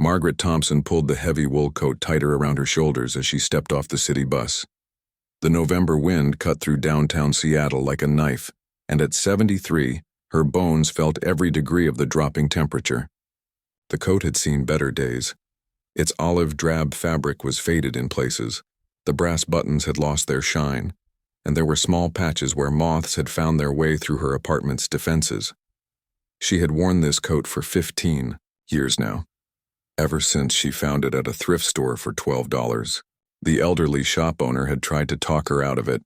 Margaret Thompson pulled the heavy wool coat tighter around her shoulders as she stepped off the city bus. The November wind cut through downtown Seattle like a knife, and at 73, her bones felt every degree of the dropping temperature. The coat had seen better days. Its olive drab fabric was faded in places, the brass buttons had lost their shine, and there were small patches where moths had found their way through her apartment's defenses. She had worn this coat for 15 years now, ever since she found it at a thrift store for $12. The elderly shop owner had tried to talk her out of it,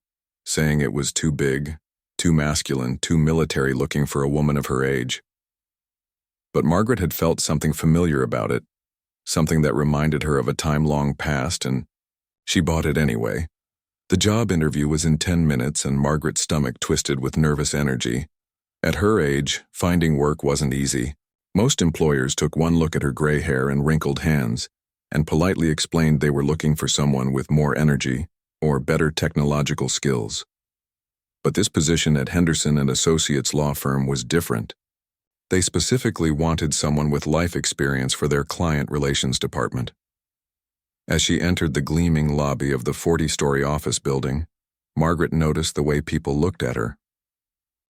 saying it was too big, too masculine, too military-looking for a woman of her age. But Margaret had felt something familiar about it, something that reminded her of a time long past, and she bought it anyway. The job interview was in 10 minutes, and Margaret's stomach twisted with nervous energy. At her age, finding work wasn't easy. Most employers took one look at her gray hair and wrinkled hands, and politely explained they were looking for someone with more energy or better technological skills. But this position at Henderson and Associates law firm was different. They specifically wanted someone with life experience for their client relations department. As she entered the gleaming lobby of the 40-story office building, Margaret noticed the way people looked at her.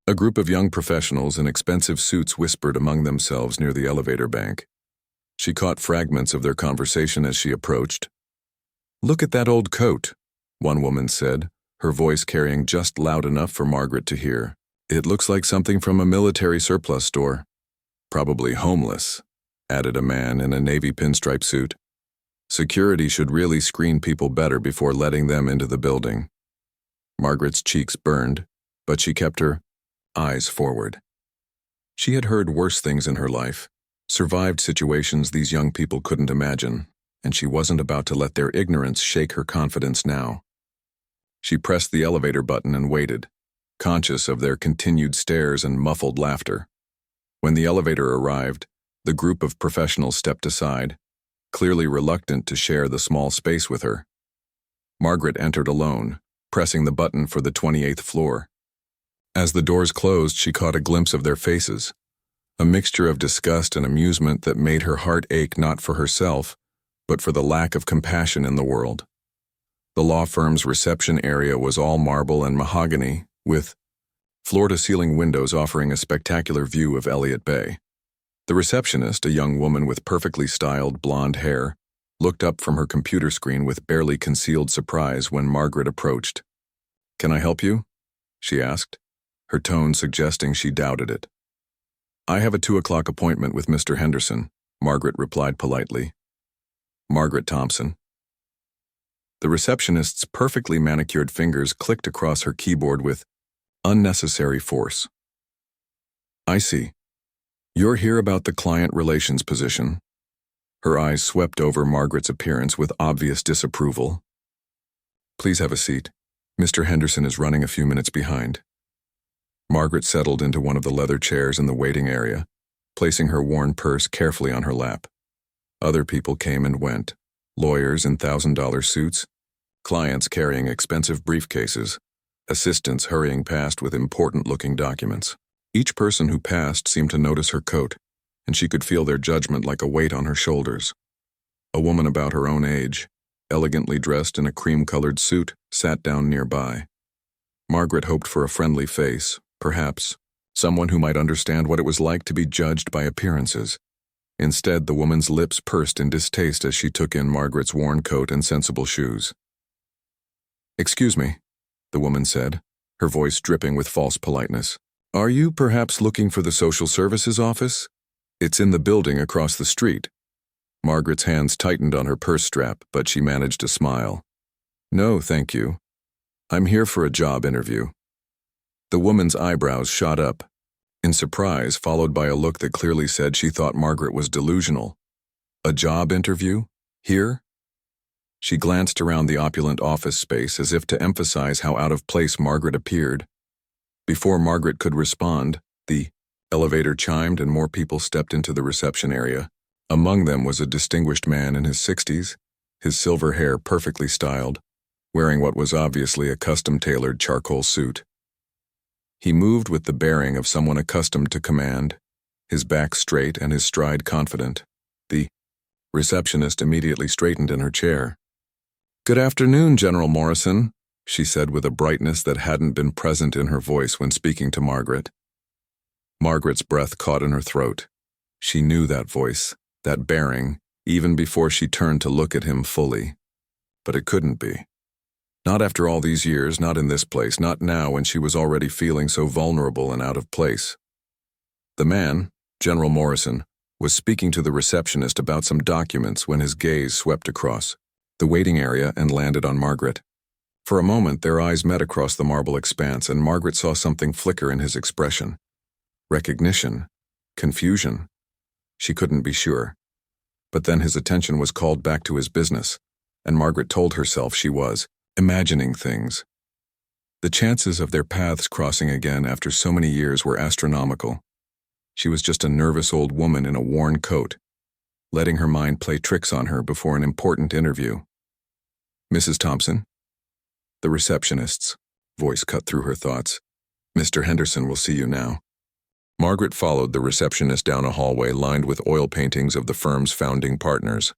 A group of young professionals in expensive suits whispered among themselves near the elevator bank. She caught fragments of their conversation as she approached. "Look at that old coat," one woman said, her voice carrying just loud enough for Margaret to hear. "It looks like something from a military surplus store." "Probably homeless," added a man in a navy pinstripe suit. "Security should really screen people better before letting them into the building." Margaret's cheeks burned, but she kept her eyes forward. She had heard worse things in her life, survived situations these young people couldn't imagine, and she wasn't about to let their ignorance shake her confidence now. She pressed the elevator button and waited, conscious of their continued stares and muffled laughter. When the elevator arrived, the group of professionals stepped aside, clearly reluctant to share the small space with her. Margaret entered alone, pressing the button for the 28th floor. As the doors closed, she caught a glimpse of their faces, a mixture of disgust and amusement that made her heart ache not for herself, but for the lack of compassion in the world. The law firm's reception area was all marble and mahogany, with floor-to-ceiling windows offering a spectacular view of Elliott Bay. The receptionist, a young woman with perfectly styled blonde hair, looked up from her computer screen with barely concealed surprise when Margaret approached. "Can I help you?" she asked, her tone suggesting she doubted it. "I have a 2 o'clock appointment with Mr. Henderson," Margaret replied politely. "Margaret Thompson." The receptionist's perfectly manicured fingers clicked across her keyboard with unnecessary force. "I see. You're here about the client relations position." Her eyes swept over Margaret's appearance with obvious disapproval. "Please have a seat. Mr. Henderson is running a few minutes behind." Margaret settled into one of the leather chairs in the waiting area, placing her worn purse carefully on her lap. Other people came and went, lawyers in $1,000 suits, clients carrying expensive briefcases, assistants hurrying past with important-looking documents. Each person who passed seemed to notice her coat, and she could feel their judgment like a weight on her shoulders. A woman about her own age, elegantly dressed in a cream-colored suit, sat down nearby. Margaret hoped for a friendly face, perhaps someone who might understand what it was like to be judged by appearances. Instead, the woman's lips pursed in distaste as she took in Margaret's worn coat and sensible shoes. "Excuse me," the woman said, her voice dripping with false politeness. "Are you perhaps looking for the social services office? It's in the building across the street." Margaret's hands tightened on her purse strap, but she managed to smile. "No, thank you. I'm here for a job interview." The woman's eyebrows shot up, in surprise, followed by a look that clearly said she thought Margaret was delusional. A job interview? Here? She glanced around the opulent office space as if to emphasize how out of place Margaret appeared. Before Margaret could respond, the elevator chimed and more people stepped into the reception area. Among them was a distinguished man in his 60s, his silver hair perfectly styled, wearing what was obviously a custom-tailored charcoal suit. He moved with the bearing of someone accustomed to command, his back straight and his stride confident. The Receptionist immediately straightened in her chair. "Good afternoon, General Morrison," she said with a brightness that hadn't been present in her voice when speaking to Margaret. Margaret's breath caught in her throat. She knew that voice, that bearing, even before she turned to look at him fully. But it couldn't be. Not after all these years, not in this place, not now when she was already feeling so vulnerable and out of place. The man, General Morrison, was speaking to the receptionist about some documents when his gaze swept across the waiting area and landed on Margaret. For a moment, their eyes met across the marble expanse, and Margaret saw something flicker in his expression. Recognition, confusion. She couldn't be sure. But then his attention was called back to his business, and Margaret told herself she was imagining things. The chances of their paths crossing again after so many years were astronomical. She was just a nervous old woman in a worn coat, letting her mind play tricks on her before an important interview. "Mrs. Thompson?" The receptionist's voice cut through her thoughts. "Mr. Henderson will see you now." Margaret followed the receptionist down a hallway lined with oil paintings of the firm's founding partners.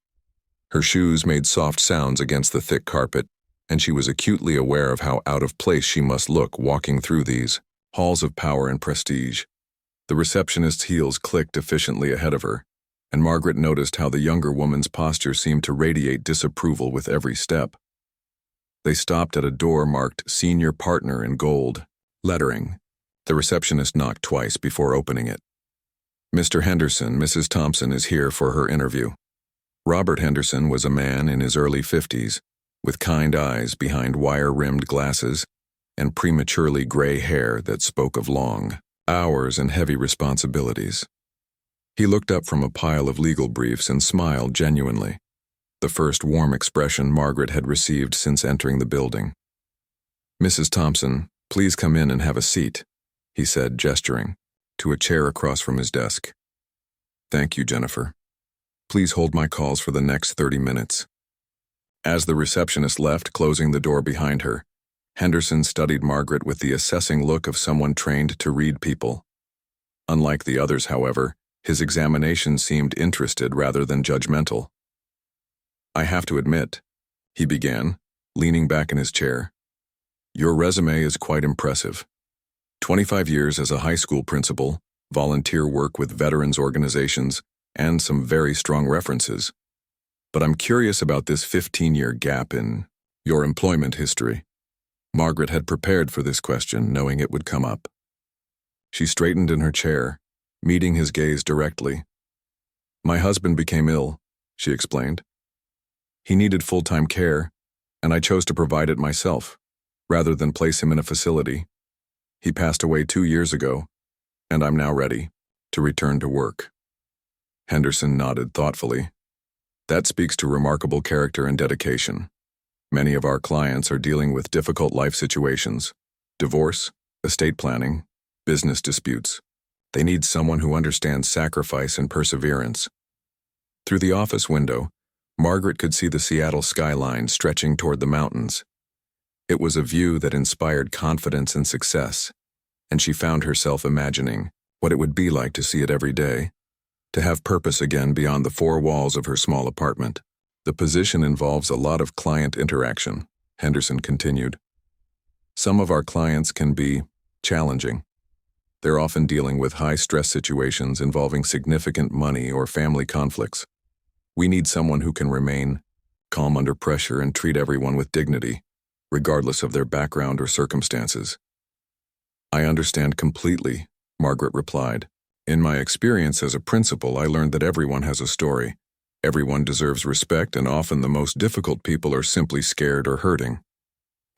Her shoes made soft sounds against the thick carpet, and she was acutely aware of how out of place she must look walking through these halls of power and prestige. The receptionist's heels clicked efficiently ahead of her, and Margaret noticed how the younger woman's posture seemed to radiate disapproval with every step. They stopped at a door marked "Senior Partner" in gold lettering. The receptionist knocked twice before opening it. "Mr. Henderson, Mrs. Thompson is here for her interview." Robert Henderson was a man in his early 50s, with kind eyes behind wire-rimmed glasses and prematurely gray hair that spoke of long hours and heavy responsibilities. He looked up from a pile of legal briefs and smiled genuinely, the first warm expression Margaret had received since entering the building. "Mrs. Thompson, please come in and have a seat," he said, gesturing to a chair across from his desk. "Thank you, Jennifer. Please hold my calls for the next 30 minutes. As the receptionist left, closing the door behind her, Henderson studied Margaret with the assessing look of someone trained to read people. Unlike the others, however, his examination seemed interested rather than judgmental. "I have to admit," he began, leaning back in his chair, "your resume is quite impressive. 25 years as a high school principal, volunteer work with veterans organizations, and some very strong references. But I'm curious about this 15-year gap in your employment history." Margaret had prepared for this question, knowing it would come up. She straightened in her chair, meeting his gaze directly. "My husband became ill," she explained. "He needed full-time care, and I chose to provide it myself, rather than place him in a facility. He passed away 2 years ago, and I'm now ready to return to work." Henderson nodded thoughtfully. "That speaks to remarkable character and dedication. Many of our clients are dealing with difficult life situations: divorce, estate planning, business disputes. They need someone who understands sacrifice and perseverance." Through the office window, Margaret could see the Seattle skyline stretching toward the mountains. It was a view that inspired confidence and success, and she found herself imagining what it would be like to see it every day, to have purpose again beyond the four walls of her small apartment. "The position involves a lot of client interaction," Henderson continued. "Some of our clients can be challenging. They're often dealing with high-stress situations involving significant money or family conflicts. We need someone who can remain calm under pressure and treat everyone with dignity, regardless of their background or circumstances." "I understand completely," Margaret replied. "In my experience as a principal, I learned that everyone has a story. Everyone deserves respect, and often the most difficult people are simply scared or hurting."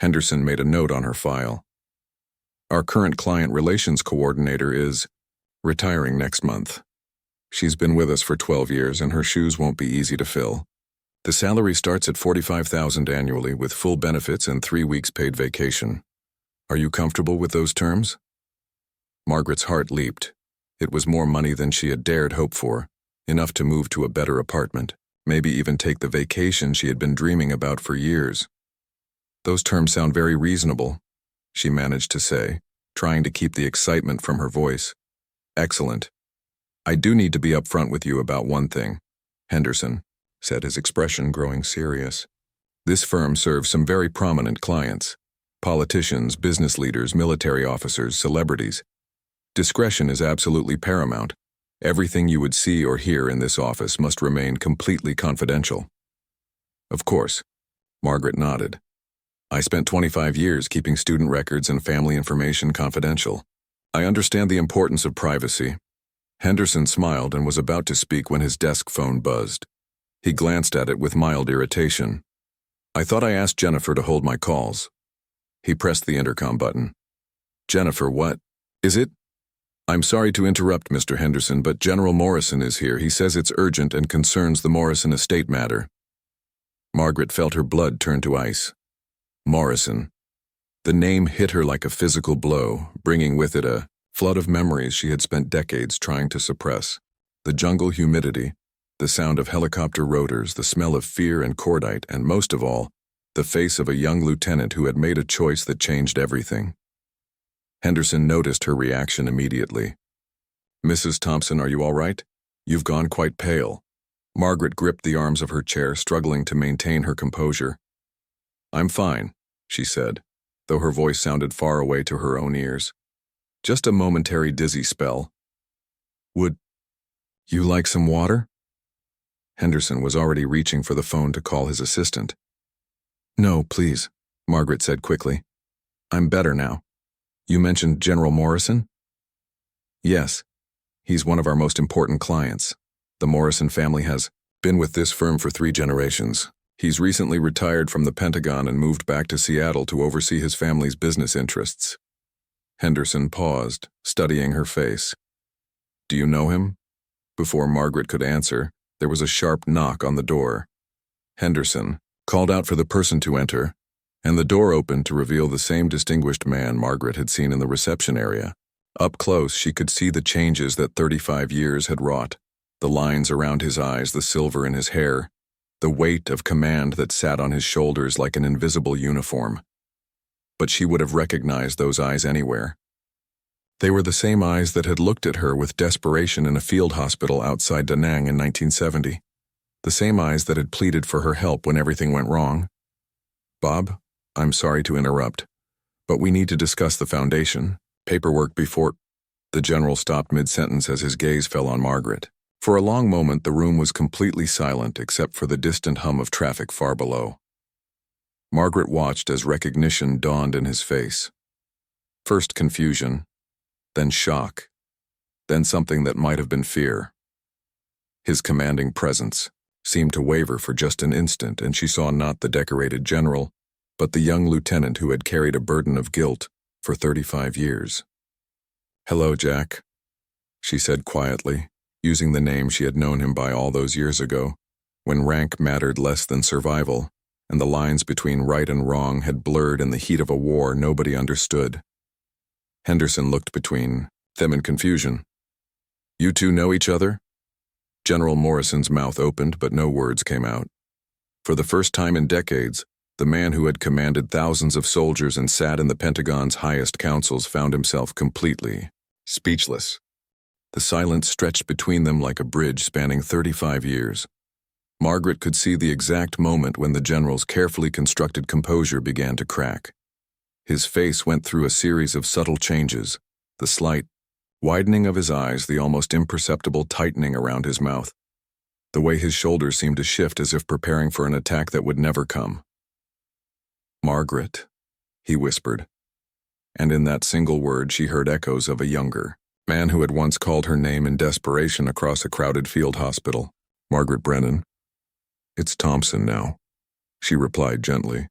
Henderson made a note on her file. "Our current client relations coordinator is retiring next month. She's been with us for 12 years, and her shoes won't be easy to fill. The salary starts at $45,000 annually with full benefits and 3 weeks paid vacation. Are you comfortable with those terms?" Margaret's heart leaped. It was more money than she had dared hope for, enough to move to a better apartment, maybe even take the vacation she had been dreaming about for years. "Those terms sound very reasonable," she managed to say, trying to keep the excitement from her voice. "Excellent. I do need to be upfront with you about one thing, Henderson. said, his expression growing serious. "This firm serves some very prominent clients. Politicians, business leaders, military officers, celebrities. Discretion is absolutely paramount. Everything you would see or hear in this office must remain completely confidential." "Of course," Margaret nodded. "I spent 25 years keeping student records and family information confidential. I understand the importance of privacy." Henderson smiled and was about to speak when his desk phone buzzed. He glanced at it with mild irritation. "I thought I asked Jennifer to hold my calls." He pressed the intercom button. "Jennifer, what? Is it?" "I'm sorry to interrupt, Mr. Henderson, but General Morrison is here. He says it's urgent and concerns the Morrison estate matter." Margaret felt her blood turn to ice. Morrison. The name hit her like a physical blow, bringing with it a flood of memories she had spent decades trying to suppress. The jungle humidity, the sound of helicopter rotors, the smell of fear and cordite, and most of all, the face of a young lieutenant who had made a choice that changed everything. Henderson noticed her reaction immediately. "Mrs. Thompson, are you all right? You've gone quite pale." Margaret gripped the arms of her chair, struggling to maintain her composure. "I'm fine," she said, though her voice sounded far away to her own ears. "Just a momentary dizzy spell." "Would you like some water?" Henderson was already reaching for the phone to call his assistant. "No, please," Margaret said quickly. "I'm better now. You mentioned General Morrison?" "Yes. He's one of our most important clients. The Morrison family has been with this firm for 3 generations. He's recently retired from the Pentagon and moved back to Seattle to oversee his family's business interests." Henderson paused, studying her face. "Do you know him?" Before Margaret could answer, there was a sharp knock on the door. Henderson called out for the person to enter, and the door opened to reveal the same distinguished man Margaret had seen in the reception area. Up close, she could see the changes that 35 years had wrought, the lines around his eyes, the silver in his hair, the weight of command that sat on his shoulders like an invisible uniform. But she would have recognized those eyes anywhere. They were the same eyes that had looked at her with desperation in a field hospital outside Da Nang in 1970. The same eyes that had pleaded for her help when everything went wrong. "Bob, I'm sorry to interrupt, but we need to discuss the foundation. Paperwork before—" The general stopped mid-sentence as his gaze fell on Margaret. For a long moment, the room was completely silent except for the distant hum of traffic far below. Margaret watched as recognition dawned in his face. First confusion, then shock, then something that might have been fear. His commanding presence seemed to waver for just an instant, and she saw not the decorated general, but the young lieutenant who had carried a burden of guilt for 35 years. "Hello, Jack," she said quietly, using the name she had known him by all those years ago, when rank mattered less than survival, and the lines between right and wrong had blurred in the heat of a war nobody understood. Henderson looked between them in confusion. "You two know each other?" General Morrison's mouth opened, but no words came out. For the first time in decades, the man who had commanded thousands of soldiers and sat in the Pentagon's highest councils found himself completely speechless. The silence stretched between them like a bridge spanning 35 years. Margaret could see the exact moment when the general's carefully constructed composure began to crack. His face went through a series of subtle changes, the slight widening of his eyes, the almost imperceptible tightening around his mouth, the way his shoulders seemed to shift as if preparing for an attack that would never come. "Margaret," he whispered, and in that single word she heard echoes of a younger man who had once called her name in desperation across a crowded field hospital. "Margaret Brennan." "It's Thompson now," she replied gently.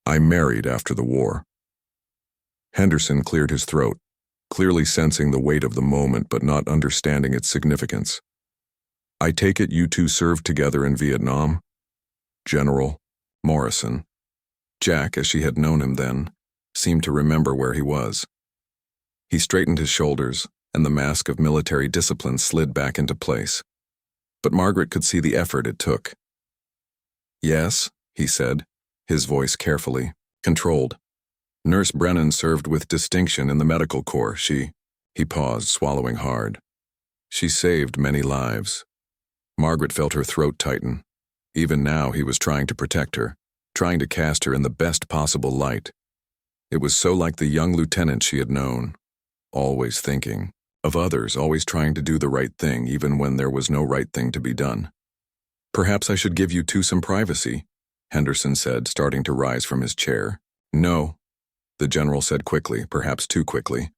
"I married after the war." Henderson cleared his throat, clearly sensing the weight of the moment but not understanding its significance. "I take it you two served together in Vietnam?" General Morrison. Jack, as she had known him then, seemed to remember where he was. He straightened his shoulders, and the mask of military discipline slid back into place. But Margaret could see the effort it took. "Yes," he said, his voice carefully controlled. "Nurse Brennan served with distinction in the medical corps. He paused, swallowing hard. "She saved many lives." Margaret felt her throat tighten. Even now he was trying to protect her, trying to cast her in the best possible light. It was so like the young lieutenant she had known, always thinking of others, always trying to do the right thing even when there was no right thing to be done. "Perhaps I should give you two some privacy," Henderson said, starting to rise from his chair. "No," the general said quickly, perhaps too quickly.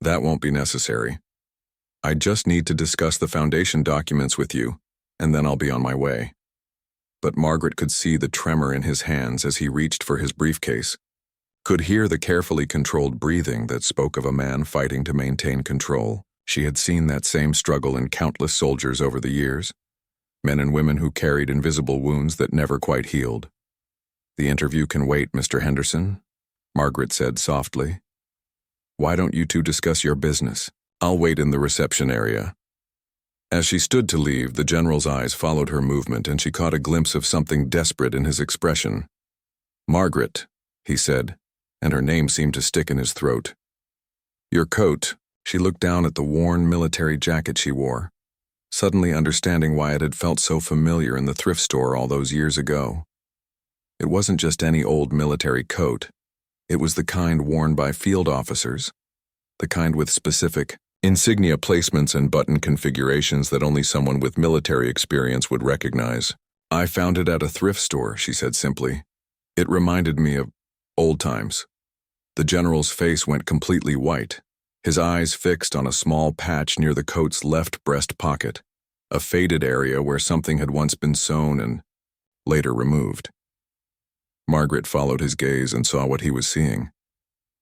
"That won't be necessary. I just need to discuss the Foundation documents with you, and then I'll be on my way." But Margaret could see the tremor in his hands as he reached for his briefcase, could hear the carefully controlled breathing that spoke of a man fighting to maintain control. She had seen that same struggle in countless soldiers over the years, men and women who carried invisible wounds that never quite healed. "The interview can wait, Mr. Henderson," Margaret said softly. "Why don't you two discuss your business? I'll wait in the reception area." As she stood to leave, the general's eyes followed her movement, and she caught a glimpse of something desperate in his expression. "Margaret," he said, and her name seemed to stick in his throat. "Your coat." She looked down at the worn military jacket she wore, suddenly understanding why it had felt so familiar in the thrift store all those years ago. It wasn't just any old military coat. It was the kind worn by field officers, the kind with specific insignia placements and button configurations that only someone with military experience would recognize. "I found it at a thrift store," she said simply. "It reminded me of old times." The general's face went completely white, his eyes fixed on a small patch near the coat's left breast pocket, a faded area where something had once been sewn and later removed. Margaret followed his gaze and saw what he was seeing,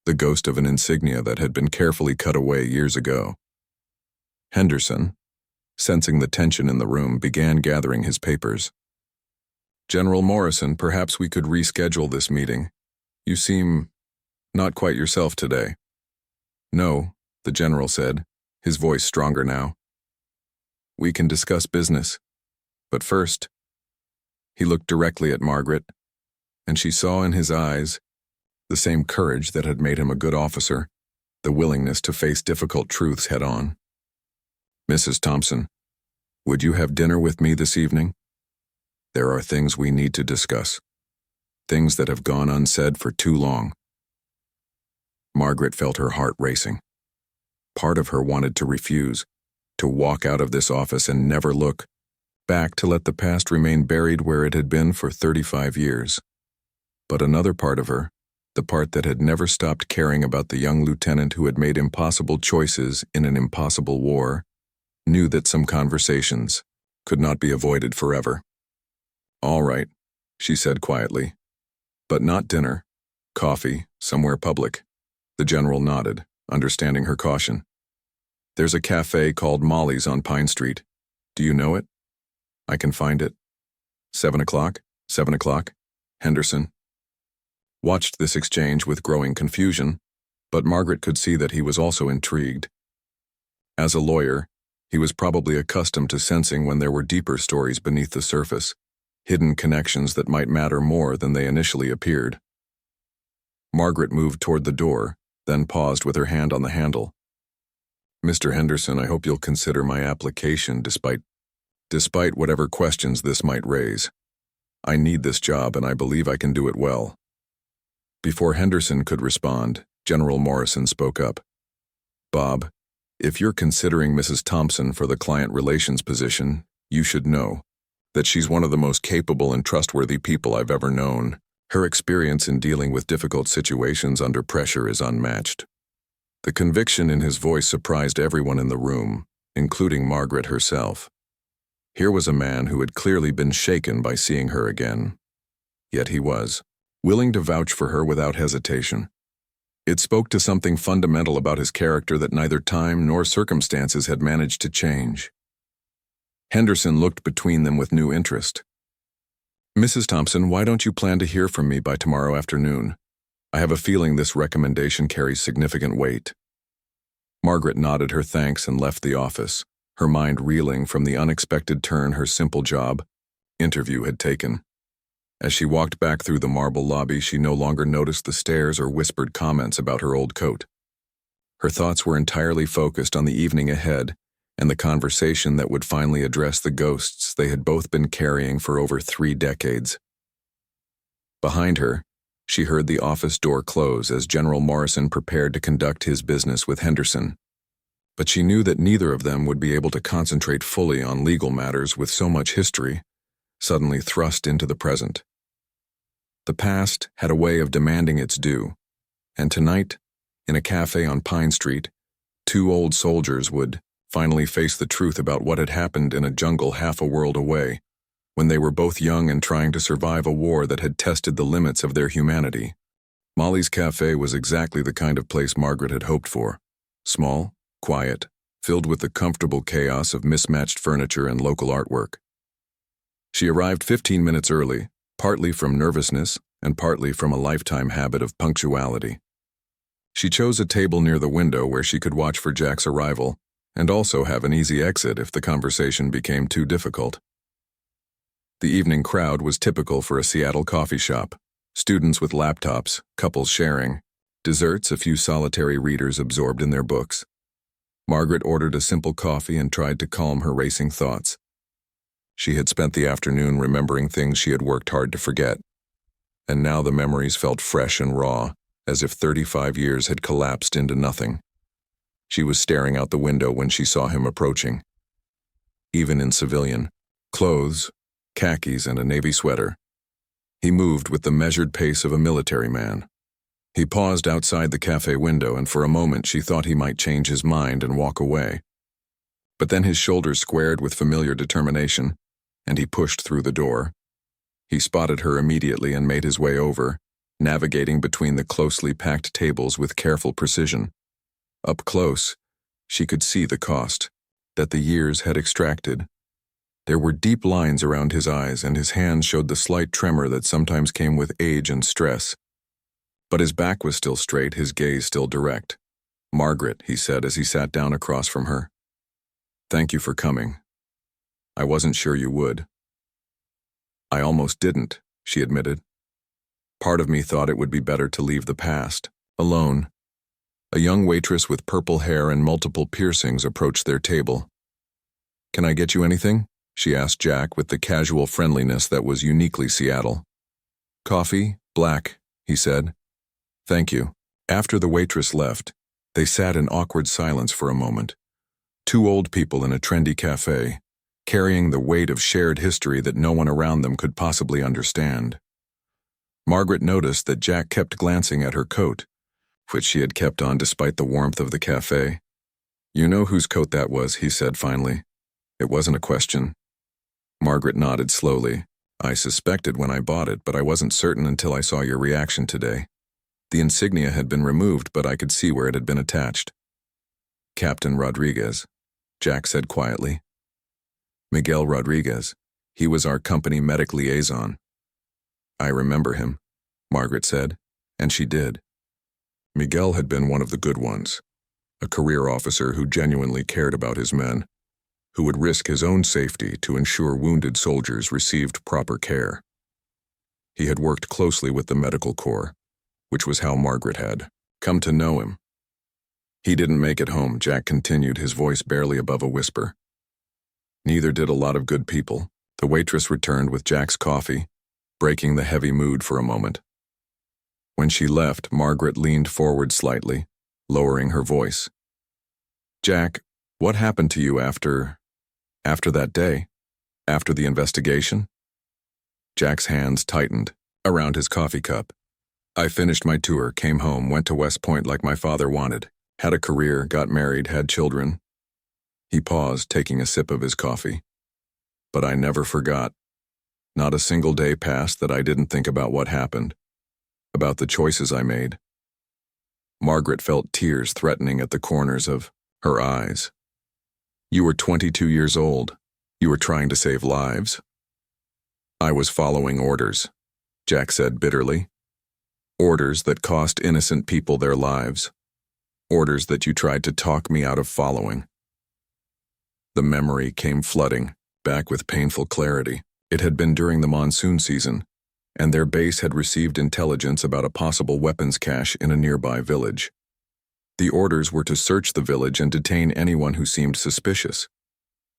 the ghost of an insignia that had been carefully cut away years ago. Henderson, sensing the tension in the room, began gathering his papers. "General Morrison, perhaps we could reschedule this meeting. You seem not quite yourself today." "No," the general said, his voice stronger now. "We can discuss business. But first," he looked directly at Margaret, and she saw in his eyes the same courage that had made him a good officer, the willingness to face difficult truths head-on. "Mrs. Thompson, would you have dinner with me this evening? There are things we need to discuss, things that have gone unsaid for too long." Margaret felt her heart racing. Part of her wanted to refuse, to walk out of this office and never look back, to let the past remain buried where it had been for 35 years. But another part of her, the part that had never stopped caring about the young lieutenant who had made impossible choices in an impossible war, knew that some conversations could not be avoided forever. "All right," she said quietly. "But not dinner. Coffee, somewhere public." The general nodded, understanding her caution. "There's a cafe called Molly's on Pine Street. Do you know it? I can find it." 7 o'clock? 7 o'clock? Henderson watched this exchange with growing confusion, but Margaret could see that he was also intrigued. As a lawyer, he was probably accustomed to sensing when there were deeper stories beneath the surface, hidden connections that might matter more than they initially appeared. Margaret moved toward the door, then paused with her hand on the handle. "Mr. Henderson, I hope you'll consider my application despite whatever questions this might raise. I need this job and I believe I can do it well." Before Henderson could respond, General Morrison spoke up. "Bob, if you're considering Mrs. Thompson for the client relations position, you should know that she's one of the most capable and trustworthy people I've ever known. Her experience in dealing with difficult situations under pressure is unmatched." The conviction in his voice surprised everyone in the room, including Margaret herself. Here was a man who had clearly been shaken by seeing her again. Yet he was willing to vouch for her without hesitation. It spoke to something fundamental about his character that neither time nor circumstances had managed to change. Henderson looked between them with new interest. "Mrs. Thompson, why don't you plan to hear from me by tomorrow afternoon? I have a feeling this recommendation carries significant weight." Margaret nodded her thanks and left the office, her mind reeling from the unexpected turn her simple job interview had taken. As she walked back through the marble lobby, she no longer noticed the stares or whispered comments about her old coat. Her thoughts were entirely focused on the evening ahead and the conversation that would finally address the ghosts they had both been carrying for over 3 decades. Behind her, she heard the office door close as General Morrison prepared to conduct his business with Henderson. But she knew that neither of them would be able to concentrate fully on legal matters with so much history suddenly thrust into the present. The past had a way of demanding its due, and tonight, in a cafe on Pine Street, 2 old soldiers would finally face the truth about what had happened in a jungle half a world away, when they were both young and trying to survive a war that had tested the limits of their humanity. Molly's Cafe was exactly the kind of place Margaret had hoped for. Small, quiet, filled with the comfortable chaos of mismatched furniture and local artwork. She arrived 15 minutes early, partly from nervousness and partly from a lifetime habit of punctuality. She chose a table near the window where she could watch for Jack's arrival and also have an easy exit if the conversation became too difficult. The evening crowd was typical for a Seattle coffee shop. Students with laptops, couples sharing, desserts, a few solitary readers absorbed in their books. Margaret ordered a simple coffee and tried to calm her racing thoughts. She had spent the afternoon remembering things she had worked hard to forget, and now the memories felt fresh and raw, as if 35 years had collapsed into nothing. She was staring out the window when she saw him approaching. Even in civilian clothes, khakis, and a navy sweater, he moved with the measured pace of a military man. He paused outside the cafe window, and for a moment she thought he might change his mind and walk away. But then his shoulders squared with familiar determination, and he pushed through the door. He spotted her immediately and made his way over, navigating between the closely packed tables with careful precision. Up close, she could see the cost that the years had extracted. There were deep lines around his eyes, and his hands showed the slight tremor that sometimes came with age and stress. But his back was still straight, his gaze still direct. "Margaret," he said as he sat down across from her. "Thank you for coming. I wasn't sure you would." "I almost didn't," she admitted. "Part of me thought it would be better to leave the past, alone." A young waitress with purple hair and multiple piercings approached their table. "Can I get you anything?" she asked Jack with the casual friendliness that was uniquely Seattle. "Coffee, black," he said. "Thank you." After the waitress left, they sat in awkward silence for a moment. 2 old people in a trendy cafe, carrying the weight of shared history that no one around them could possibly understand. Margaret noticed that Jack kept glancing at her coat, which she had kept on despite the warmth of the cafe. "You know whose coat that was," he said finally. It wasn't a question. Margaret nodded slowly. "I suspected when I bought it, but I wasn't certain until I saw your reaction today. The insignia had been removed, but I could see where it had been attached." "Captain Rodriguez," Jack said quietly. "Miguel Rodriguez. He was our company medic liaison." "I remember him," Margaret said, and she did. Miguel had been one of the good ones, a career officer who genuinely cared about his men, who would risk his own safety to ensure wounded soldiers received proper care. He had worked closely with the medical corps, which was how Margaret had come to know him. "He didn't make it home," Jack continued, his voice barely above a whisper. "Neither did a lot of good people." The waitress returned with Jack's coffee, breaking the heavy mood for a moment. When she left, Margaret leaned forward slightly, lowering her voice. "Jack, what happened to you after that day? After the investigation?" Jack's hands tightened around his coffee cup. "I finished my tour, came home, went to West Point like my father wanted, had a career, got married, had children." He paused, taking a sip of his coffee. "But I never forgot. Not a single day passed that I didn't think about what happened, about the choices I made." Margaret felt tears threatening at the corners of her eyes. "You were 22 years old. You were trying to save lives." "I was following orders," Jack said bitterly. "Orders that cost innocent people their lives. Orders that you tried to talk me out of following." The memory came flooding back with painful clarity. It had been during the monsoon season, and their base had received intelligence about a possible weapons cache in a nearby village. The orders were to search the village and detain anyone who seemed suspicious.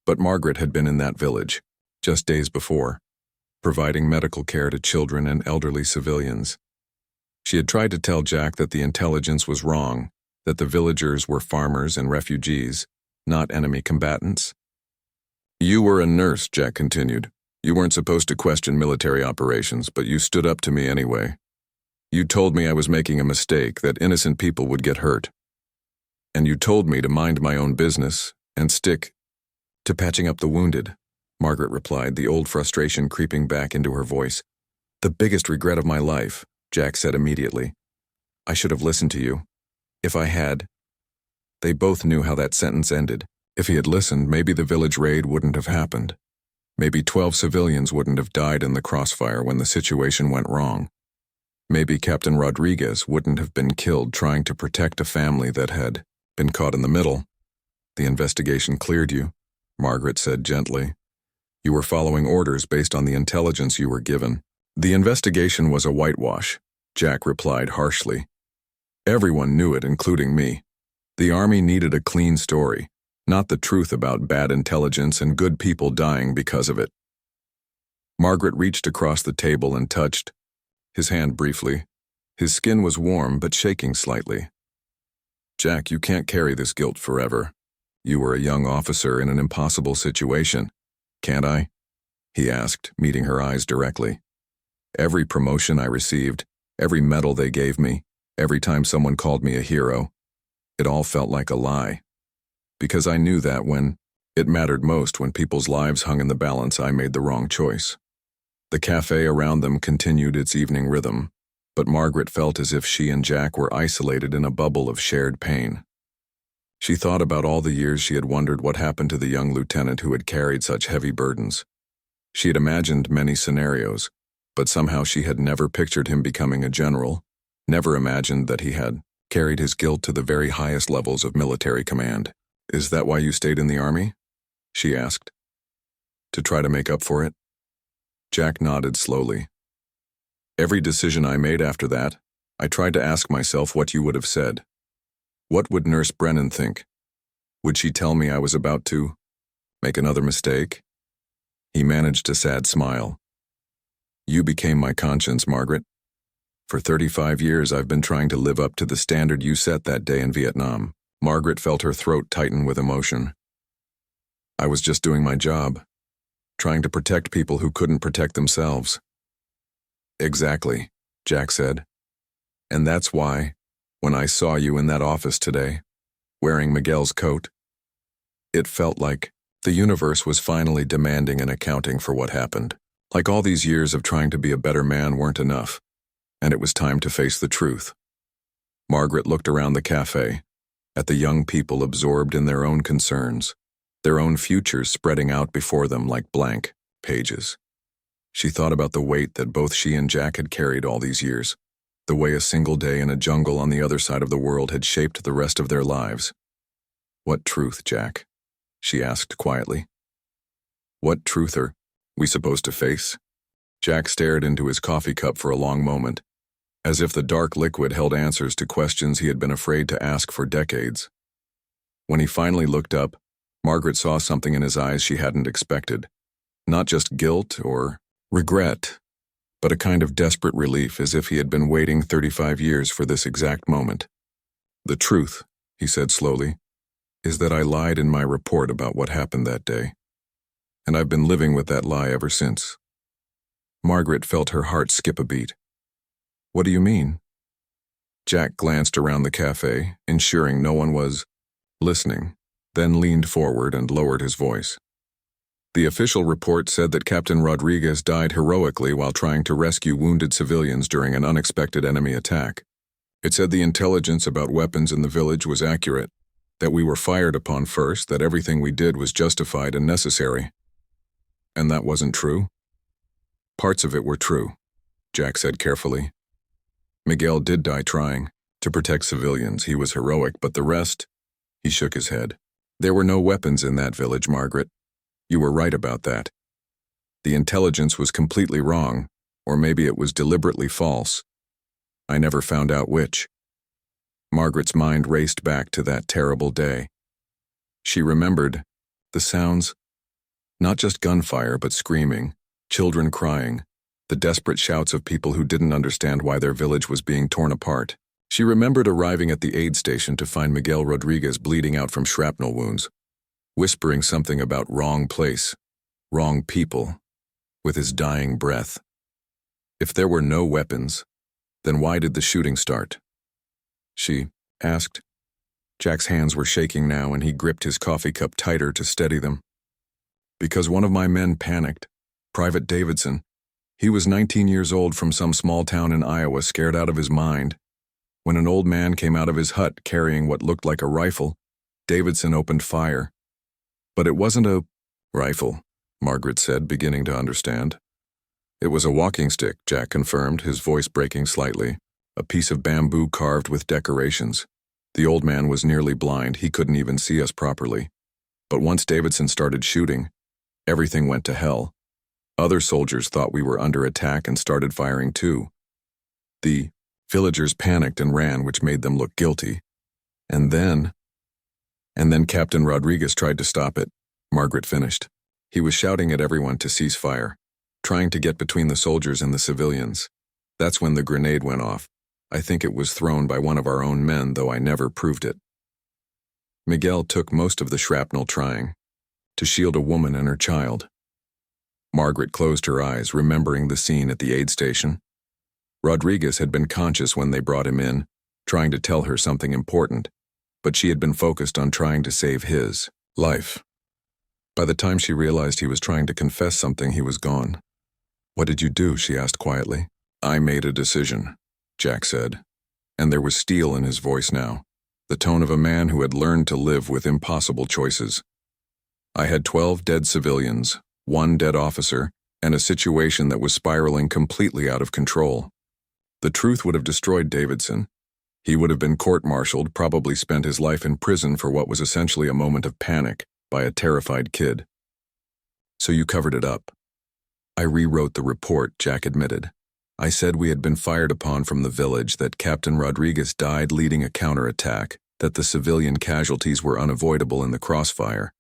But Margaret had been in that village, just days before, providing medical care to children and elderly civilians. She had tried to tell Jack that the intelligence was wrong, that the villagers were farmers and refugees, not enemy combatants. "You were a nurse," Jack continued. "You weren't supposed to question military operations, but you stood up to me anyway. You told me I was making a mistake, that innocent people would get hurt. And you told me to mind my own business and stick to patching up the wounded," Margaret replied, the old frustration creeping back into her voice. "The biggest regret of my life," Jack said immediately. "I should have listened to you. If I had." They both knew how that sentence ended. If he had listened, maybe the village raid wouldn't have happened. Maybe 12 civilians wouldn't have died in the crossfire when the situation went wrong. Maybe Captain Rodriguez wouldn't have been killed trying to protect a family that had been caught in the middle. "The investigation cleared you," Margaret said gently. "You were following orders based on the intelligence you were given." "The investigation was a whitewash," Jack replied harshly. "Everyone knew it, including me. The army needed a clean story, not the truth about bad intelligence and good people dying because of it." Margaret reached across the table and touched his hand briefly. His skin was warm but shaking slightly. "Jack, you can't carry this guilt forever. You were a young officer in an impossible situation. Can't I?" he asked, meeting her eyes directly. "Every promotion I received, every medal they gave me, every time someone called me a hero, it all felt like a lie. Because I knew that when it mattered most, when people's lives hung in the balance, I made the wrong choice." The cafe around them continued its evening rhythm, but Margaret felt as if she and Jack were isolated in a bubble of shared pain. She thought about all the years she had wondered what happened to the young lieutenant who had carried such heavy burdens. She had imagined many scenarios, but somehow she had never pictured him becoming a general, never imagined that he had carried his guilt to the very highest levels of military command. "Is that why you stayed in the army?" she asked. "To try to make up for it?" Jack nodded slowly. "Every decision I made after that, I tried to ask myself what you would have said. What would Nurse Brennan think? Would she tell me I was about to make another mistake?" He managed a sad smile. "You became my conscience, Margaret. For 35 years I've been trying to live up to the standard you set that day in Vietnam." Margaret felt her throat tighten with emotion. "I was just doing my job, trying to protect people who couldn't protect themselves." "Exactly," Jack said. "And that's why, when I saw you in that office today, wearing Miguel's coat, it felt like the universe was finally demanding an accounting for what happened. Like all these years of trying to be a better man weren't enough, and it was time to face the truth." Margaret looked around the cafe, at the young people absorbed in their own concerns, their own futures spreading out before them like blank pages. She thought about the weight that both she and Jack had carried all these years, the way a single day in a jungle on the other side of the world had shaped the rest of their lives. "What truth, Jack?" she asked quietly. "What truth are we supposed to face?" Jack stared into his coffee cup for a long moment, as if the dark liquid held answers to questions he had been afraid to ask for decades. When he finally looked up, Margaret saw something in his eyes she hadn't expected. Not just guilt or regret, but a kind of desperate relief, as if he had been waiting 35 years for this exact moment. "The truth," he said slowly, "is that I lied in my report about what happened that day. And I've been living with that lie ever since." Margaret felt her heart skip a beat. "What do you mean?" Jack glanced around the cafe, ensuring no one was listening, then leaned forward and lowered his voice. "The official report said that Captain Rodriguez died heroically while trying to rescue wounded civilians during an unexpected enemy attack. It said the intelligence about weapons in the village was accurate, that we were fired upon first, that everything we did was justified and necessary. And that wasn't true?" "Parts of it were true," Jack said carefully. "Miguel did die trying to protect civilians. He was heroic, but the rest," he shook his head. "There were no weapons in that village, Margaret. You were right about that. The intelligence was completely wrong, or maybe it was deliberately false. I never found out which." Margaret's mind raced back to that terrible day. She remembered the sounds, not just gunfire but screaming, children crying, the desperate shouts of people who didn't understand why their village was being torn apart. She remembered arriving at the aid station to find Miguel Rodriguez bleeding out from shrapnel wounds, whispering something about wrong place, wrong people, with his dying breath. If there were no weapons, then why did the shooting start? She asked. Jack's hands were shaking now, and he gripped his coffee cup tighter to steady them. Because one of my men panicked. Private Davidson. He was 19 years old from some small town in Iowa, scared out of his mind. When an old man came out of his hut carrying what looked like a rifle, Davidson opened fire. But it wasn't a rifle, Margaret said, beginning to understand. It was a walking stick, Jack confirmed, his voice breaking slightly. A piece of bamboo carved with decorations. The old man was nearly blind, he couldn't even see us properly. But once Davidson started shooting, everything went to hell. Other soldiers thought we were under attack and started firing too. The villagers panicked and ran, which made them look guilty. And then Captain Rodriguez tried to stop it, Margaret finished. He was shouting at everyone to cease fire, trying to get between the soldiers and the civilians. That's when the grenade went off. I think it was thrown by one of our own men, though I never proved it. Miguel took most of the shrapnel trying to shield a woman and her child. Margaret closed her eyes, remembering the scene at the aid station. Rodriguez had been conscious when they brought him in, trying to tell her something important, but she had been focused on trying to save his life. By the time she realized he was trying to confess something, he was gone. "What did you do?" she asked quietly. "I made a decision," Jack said, and there was steel in his voice now, the tone of a man who had learned to live with impossible choices. "I had 12 dead civilians, 1 dead officer, and a situation that was spiraling completely out of control. The truth would have destroyed Davidson. He would have been court-martialed, probably spent his life in prison for what was essentially a moment of panic by a terrified kid. So you covered it up." "I rewrote the report," Jack admitted. "I said we had been fired upon from the village, that Captain Rodriguez died leading a counterattack, that the civilian casualties were unavoidable in the crossfire.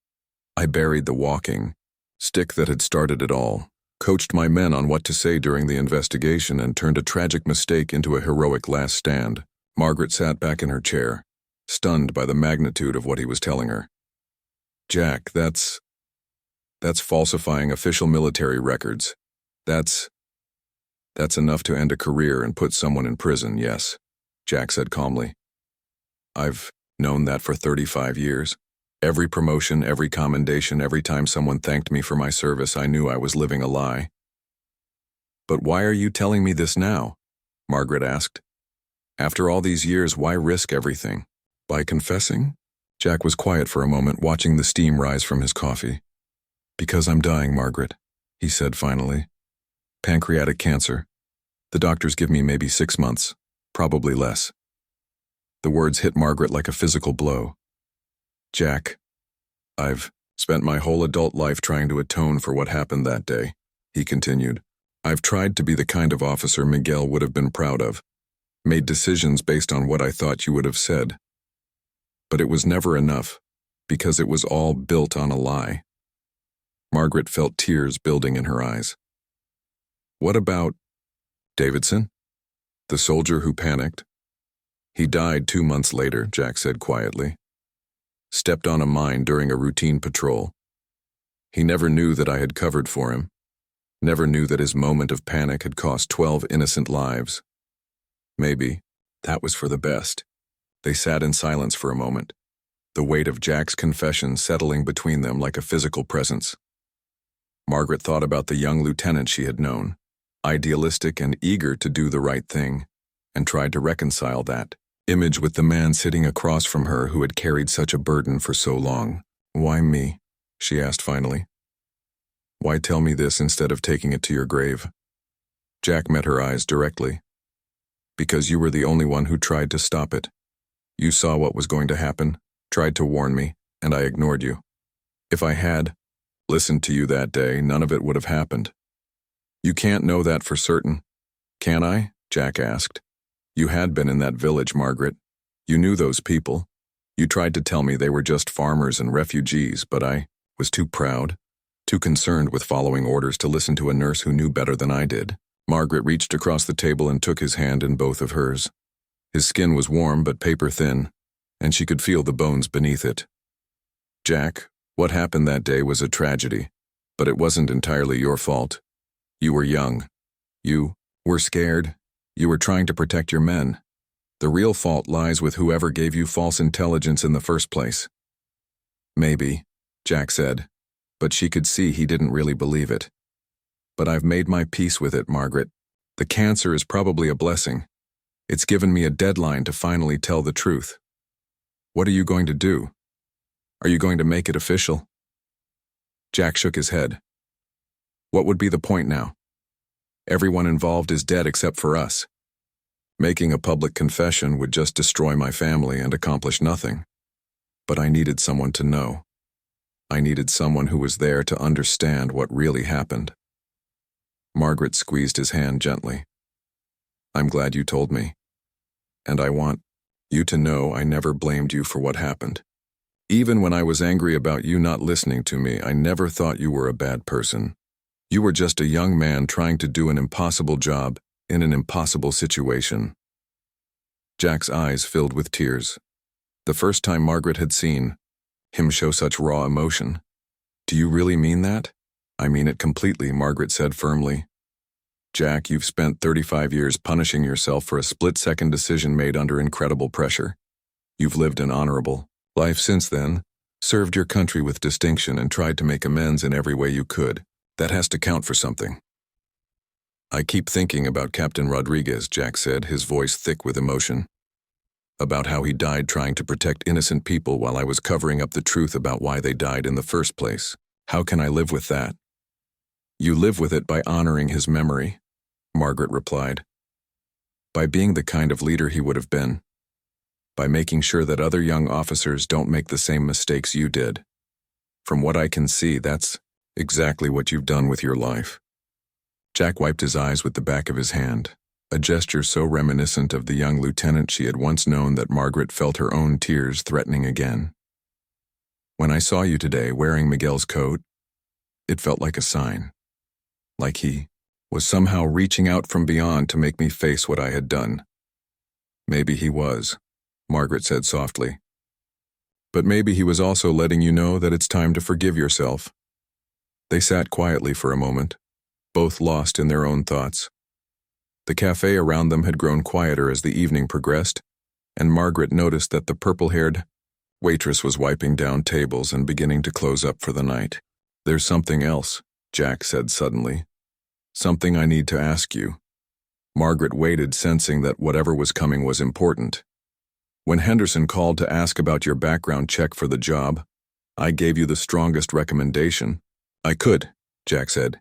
I buried the walking stick that had started it all, coached my men on what to say during the investigation, and turned a tragic mistake into a heroic last stand." Margaret sat back in her chair, stunned by the magnitude of what he was telling her. "Jack, that's falsifying official military records. That's enough to end a career and put someone in prison, yes," Jack said calmly. "I've known that for 35 years. Every promotion, every commendation, every time someone thanked me for my service, I knew I was living a lie." "But why are you telling me this now?" Margaret asked. "After all these years, why risk everything? By confessing?" Jack was quiet for a moment, watching the steam rise from his coffee. "Because I'm dying, Margaret," he said finally. "Pancreatic cancer. The doctors give me maybe 6 months, probably less." The words hit Margaret like a physical blow. "Jack, I've spent my whole adult life trying to atone for what happened that day," he continued. "I've tried to be the kind of officer Miguel would have been proud of, made decisions based on what I thought you would have said. But it was never enough, because it was all built on a lie." Margaret felt tears building in her eyes. "What about Davidson? The soldier who panicked?" "He died 2 months later," Jack said quietly. "Stepped on a mine during a routine patrol. He never knew that I had covered for him, never knew that his moment of panic had cost 12 innocent lives. Maybe that was for the best." They sat in silence for a moment, the weight of Jack's confession settling between them like a physical presence. Margaret thought about the young lieutenant she had known, idealistic and eager to do the right thing, and tried to reconcile that image with the man sitting across from her who had carried such a burden for so long. "Why me?" she asked finally. "Why tell me this instead of taking it to your grave?" Jack met her eyes directly. "Because you were the only one who tried to stop it. You saw what was going to happen, tried to warn me, and I ignored you. If I had listened to you that day, none of it would have happened." "You can't know that for certain." "Can I?" Jack asked. "You had been in that village, Margaret. You knew those people. You tried to tell me they were just farmers and refugees, but I was too proud, too concerned with following orders to listen to a nurse who knew better than I did. Margaret reached across the table and took his hand in both of hers. His skin was warm but paper-thin, and she could feel the bones beneath it. Jack, what happened that day was a tragedy, but it wasn't entirely your fault. You were young. You were scared. You were trying to protect your men. The real fault lies with whoever gave you false intelligence in the first place. Maybe, Jack said, but she could see he didn't really believe it. But I've made my peace with it, Margaret. The cancer is probably a blessing. It's given me a deadline to finally tell the truth. What are you going to do? Are you going to make it official? Jack shook his head. What would be the point now? Everyone involved is dead except for us. Making a public confession would just destroy my family and accomplish nothing. But I needed someone to know. I needed someone who was there to understand what really happened. Margaret squeezed his hand gently. I'm glad you told me. And I want you to know I never blamed you for what happened. Even when I was angry about you not listening to me, I never thought you were a bad person. You were just a young man trying to do an impossible job in an impossible situation. Jack's eyes filled with tears. The first time Margaret had seen him show such raw emotion. Do you really mean that? I mean it completely, Margaret said firmly. Jack, you've spent 35 years punishing yourself for a split-second decision made under incredible pressure. You've lived an honorable life since then, served your country with distinction, and tried to make amends in every way you could. That has to count for something. I keep thinking about Captain Rodriguez, Jack said, his voice thick with emotion. About how he died trying to protect innocent people while I was covering up the truth about why they died in the first place. How can I live with that? You live with it by honoring his memory, Margaret replied. By being the kind of leader he would have been. By making sure that other young officers don't make the same mistakes you did. From what I can see, that's exactly what you've done with your life. Jack wiped his eyes with the back of his hand, a gesture so reminiscent of the young lieutenant she had once known that Margaret felt her own tears threatening again. When I saw you today wearing Miguel's coat, it felt like a sign. Like he was somehow reaching out from beyond to make me face what I had done. Maybe he was, Margaret said softly. But maybe he was also letting you know that it's time to forgive yourself. They sat quietly for a moment, both lost in their own thoughts. The cafe around them had grown quieter as the evening progressed, and Margaret noticed that the purple-haired waitress was wiping down tables and beginning to close up for the night. There's something else, Jack said suddenly. Something I need to ask you. Margaret waited, sensing that whatever was coming was important. When Henderson called to ask about your background check for the job, I gave you the strongest recommendation I could, Jack said.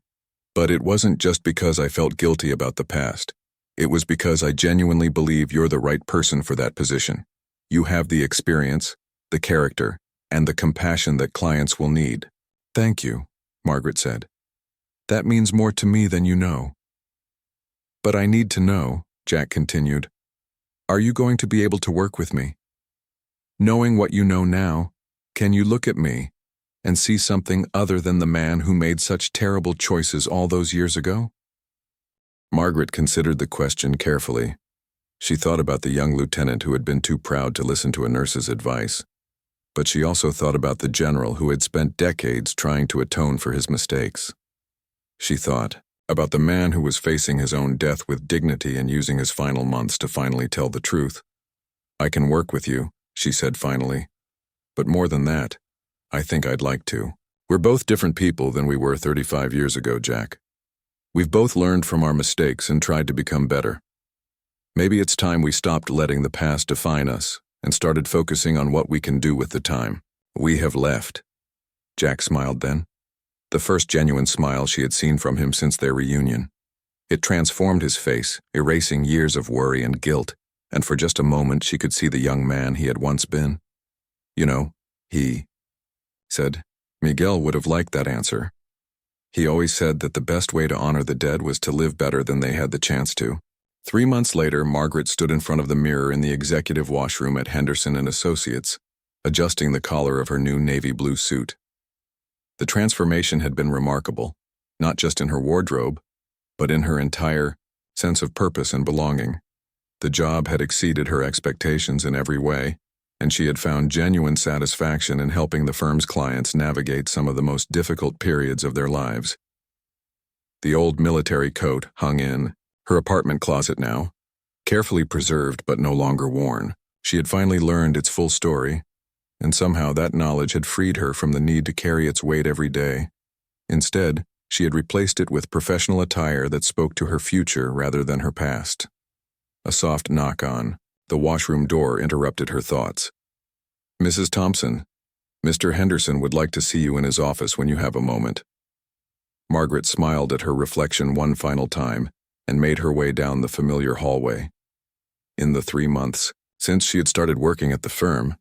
But it wasn't just because I felt guilty about the past. It was because I genuinely believe you're the right person for that position. You have the experience, the character, and the compassion that clients will need. Thank you, Margaret said. That means more to me than you know. But I need to know, Jack continued. Are you going to be able to work with me? Knowing what you know now, can you look at me and see something other than the man who made such terrible choices all those years ago? Margaret considered the question carefully. She thought about the young lieutenant who had been too proud to listen to a nurse's advice. But she also thought about the general who had spent decades trying to atone for his mistakes. She thought about the man who was facing his own death with dignity and using his final months to finally tell the truth. I can work with you, she said finally. But more than that, I think I'd like to. We're both different people than we were 35 years ago, Jack. We've both learned from our mistakes and tried to become better. Maybe it's time we stopped letting the past define us and started focusing on what we can do with the time we have left. Jack smiled then, the first genuine smile she had seen from him since their reunion. It transformed his face, erasing years of worry and guilt, and for just a moment she could see the young man he had once been. You know, he said, Miguel would have liked that answer. He always said that the best way to honor the dead was to live better than they had the chance to. 3 months later, Margaret stood in front of the mirror in the executive washroom at Henderson and Associates, adjusting the collar of her new navy blue suit. The transformation had been remarkable, not just in her wardrobe, but in her entire sense of purpose and belonging. The job had exceeded her expectations in every way, and she had found genuine satisfaction in helping the firm's clients navigate some of the most difficult periods of their lives. The old military coat hung in her apartment closet now, carefully preserved but no longer worn. She had finally learned its full story, and somehow that knowledge had freed her from the need to carry its weight every day. Instead, she had replaced it with professional attire that spoke to her future rather than her past. A soft knock on the washroom door interrupted her thoughts. "Mrs. Thompson, Mr. Henderson would like to see you in his office when you have a moment." Margaret smiled at her reflection one final time and made her way down the familiar hallway. In the 3 months since she had started working at the firm,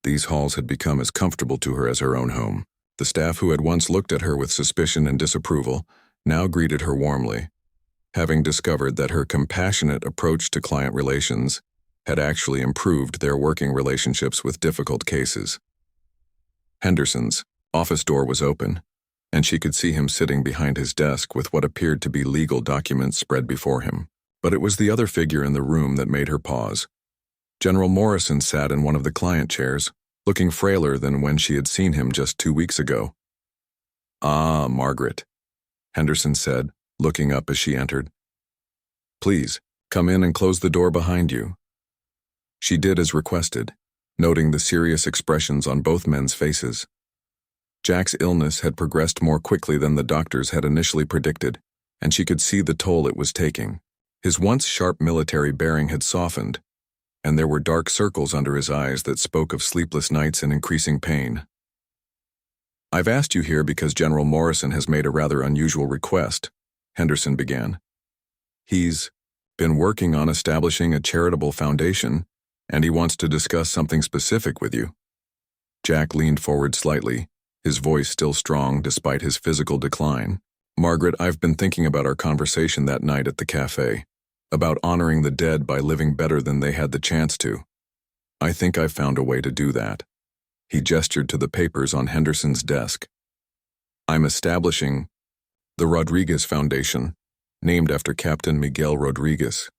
these halls had become as comfortable to her as her own home. The staff who had once looked at her with suspicion and disapproval now greeted her warmly, having discovered that her compassionate approach to client relations had actually improved their working relationships with difficult cases. Henderson's office door was open, and she could see him sitting behind his desk with what appeared to be legal documents spread before him. But it was the other figure in the room that made her pause. General Morrison sat in one of the client chairs, looking frailer than when she had seen him just 2 weeks ago. "Ah, Margaret," Henderson said, looking up as she entered. "Please, come in and close the door behind you." She did as requested, noting the serious expressions on both men's faces. Jack's illness had progressed more quickly than the doctors had initially predicted, and she could see the toll it was taking. His once sharp military bearing had softened, and there were dark circles under his eyes that spoke of sleepless nights and increasing pain. "I've asked you here because General Morrison has made a rather unusual request," Henderson began. "He's been working on establishing a charitable foundation, and he wants to discuss something specific with you." Jack leaned forward slightly, his voice still strong despite his physical decline. "Margaret, I've been thinking about our conversation that night at the cafe, about honoring the dead by living better than they had the chance to. I think I've found a way to do that." He gestured to the papers on Henderson's desk. "I'm establishing the Rodriguez Foundation, named after Captain Miguel Rodriguez.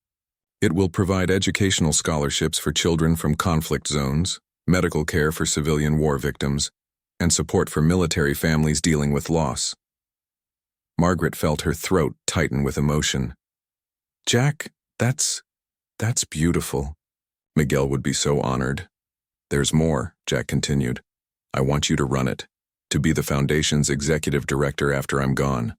It will provide educational scholarships for children from conflict zones, medical care for civilian war victims, and support for military families dealing with loss." Margaret felt her throat tighten with emotion. "Jack, that's beautiful." Miguel would be so honored. "There's more," Jack continued. "I want you to run it, to be the foundation's executive director after I'm gone.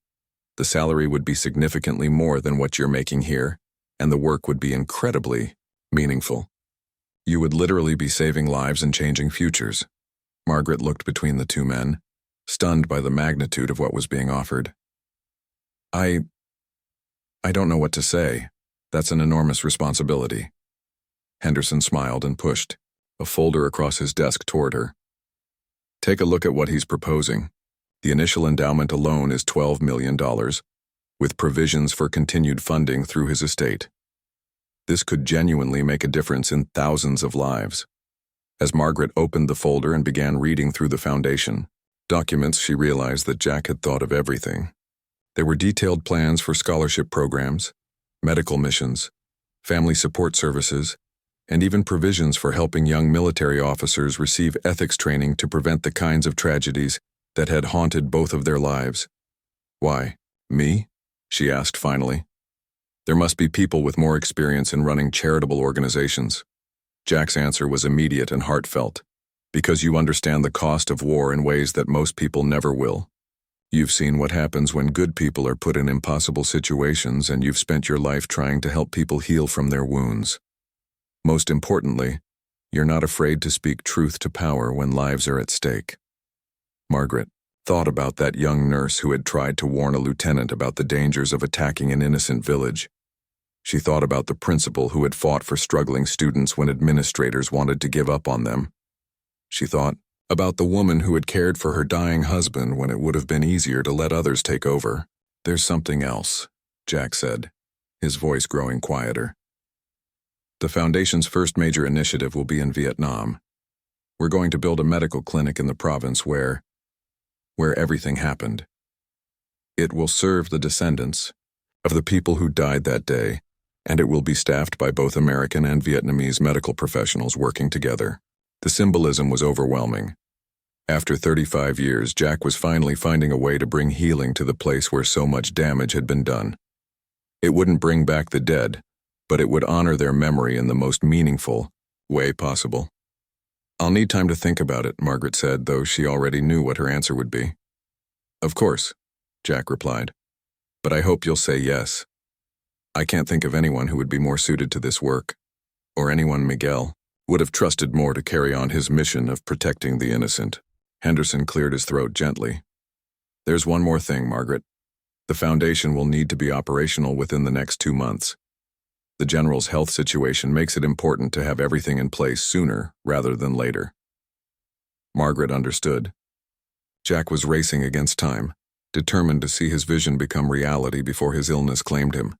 The salary would be significantly more than what you're making here, and the work would be incredibly meaningful. You would literally be saving lives and changing futures." Margaret looked between the two men, stunned by the magnitude of what was being offered. I don't know what to say. That's an enormous responsibility." Henderson smiled and pushed a folder across his desk toward her. "Take a look at what he's proposing. The initial endowment alone is $12 million, with provisions for continued funding through his estate. This could genuinely make a difference in thousands of lives." As Margaret opened the folder and began reading through the foundation documents, she realized that Jack had thought of everything. There were detailed plans for scholarship programs, medical missions, family support services, and even provisions for helping young military officers receive ethics training to prevent the kinds of tragedies that had haunted both of their lives. "Why, me?" she asked finally. "There must be people with more experience in running charitable organizations." Jack's answer was immediate and heartfelt. "Because you understand the cost of war in ways that most people never will. You've seen what happens when good people are put in impossible situations, and you've spent your life trying to help people heal from their wounds. Most importantly, you're not afraid to speak truth to power when lives are at stake." Margaret thought about that young nurse who had tried to warn a lieutenant about the dangers of attacking an innocent village. She thought about the principal who had fought for struggling students when administrators wanted to give up on them. She thought about the woman who had cared for her dying husband when it would have been easier to let others take over. "There's something else," Jack said. his voice growing quieter. The Foundation's first major initiative will be in Vietnam. We're going to build a medical clinic in the province where everything happened. It will serve the descendants of the people who died that day, and it will be staffed by both American and Vietnamese medical professionals working together. The symbolism was overwhelming. After 35 years, Jack was finally finding a way to bring healing to the place where so much damage had been done. It wouldn't bring back the dead, but it would honor their memory in the most meaningful way possible. "I'll need time to think about it," Margaret said, though she already knew what her answer would be. "Of course," Jack replied, "but I hope you'll say yes. I can't think of anyone who would be more suited to this work, or anyone Miguel would have trusted more to carry on his mission of protecting the innocent." Henderson cleared his throat gently. "There's one more thing, Margaret. The Foundation will need to be operational within the next 2 months. The General's health situation makes it important to have everything in place sooner rather than later." Margaret understood. Jack was racing against time, determined to see his vision become reality before his illness claimed him.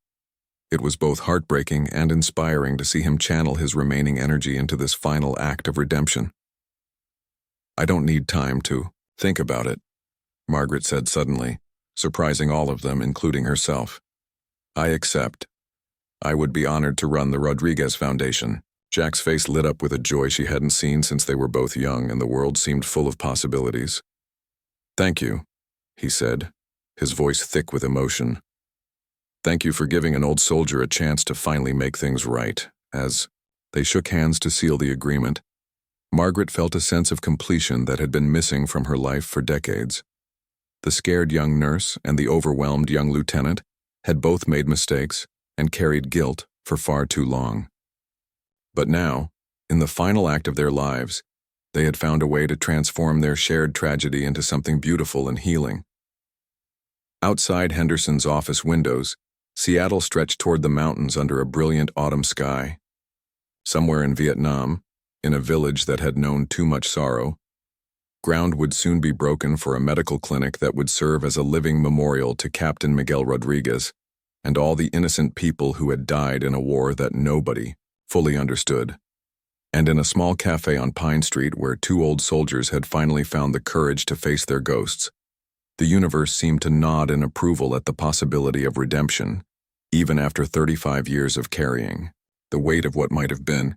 It was both heartbreaking and inspiring to see him channel his remaining energy into this final act of redemption. "I don't need time to think about it," Margaret said suddenly, surprising all of them, including herself. "I accept. I would be honored to run the Rodriguez Foundation." Jack's face lit up with a joy she hadn't seen since they were both young and the world seemed full of possibilities. "Thank you," he said, his voice thick with emotion. "Thank you for giving an old soldier a chance to finally make things right." As they shook hands to seal the agreement, Margaret felt a sense of completion that had been missing from her life for decades. The scared young nurse and the overwhelmed young lieutenant had both made mistakes and carried guilt for far too long. But now, in the final act of their lives, they had found a way to transform their shared tragedy into something beautiful and healing. Outside Henderson's office windows, Seattle stretched toward the mountains under a brilliant autumn sky. Somewhere in Vietnam, in a village that had known too much sorrow, ground would soon be broken for a medical clinic that would serve as a living memorial to Captain Miguel Rodriguez and all the innocent people who had died in a war that nobody fully understood. And in a small cafe on Pine Street where 2 old soldiers had finally found the courage to face their ghosts, the universe seemed to nod in approval at the possibility of redemption, even after 35 years of carrying the weight of what might have been.